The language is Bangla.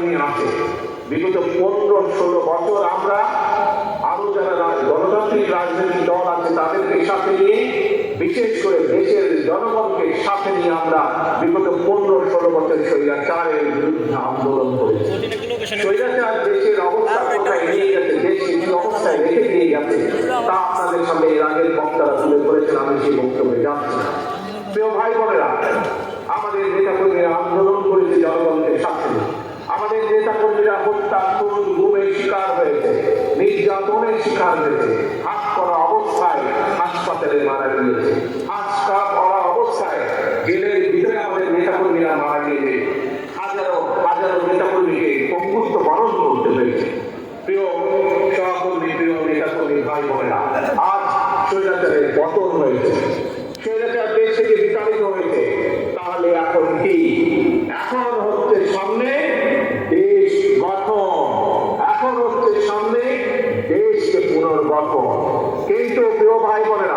নেতাকর্মী আছে। বিগত 15-16 বছর আমরা আরো যারা গণতান্ত্রিক রাজনৈতিক দল আছে তাদেরকে সাথে নিয়ে, বিশেষ করে দেশের জনগণকে সাথে নিয়ে আমরা বিগত 15-16 বছর স্বৈরাচারের বিরুদ্ধে আন্দোলন করেছি। স্বৈরাচার দেশের অবস্থা কোথায় নিয়ে গেছে, দেশকে কি অবস্থায় রেখে দিয়ে গেছে তা আপনাদের সামনে এর আগের বক্তারা তুলে ধরেছেন, আমি সেই বক্তব্যে যাচ্ছি না। প্রিয় ভাই বোনেরা, আমাদের নেতাকর্মীরা আন্দোলন করেছে জনগণকে সাথে নিয়ে। আমাদের নেতাকর্মীরা হত্যা, খুন, গুমের শিকার হয়েছে, নির্যাতনের শিকার হয়েছে, হাত করা অবস্থায় হাসপাতালে মারা গিয়েছে, হাসকা করা অবস্থায় জেলের ভিতরে আমাদের নেতাকর্মীরা মারা গিয়েছে, হাজারো হাজারো নেতাকর্মীকে পঙ্গুত্ব বরণ করতে হয়েছে। প্রিয় সহকর্মী, প্রিয় নেতাকর্মী ভাই বোনেরা, আজ স্বৈরাচারের পতন হয়েছে, স্বৈরাচার দেশ থেকে বিতাড়িত হয়েছে। তাহলে এখন কি? এখন হচ্ছে সামনে দেশ গঠন, এখন হচ্ছে সামনে দেশকে পুনর্গঠন। কিন্তু প্রিয় ভাই বোনেরা,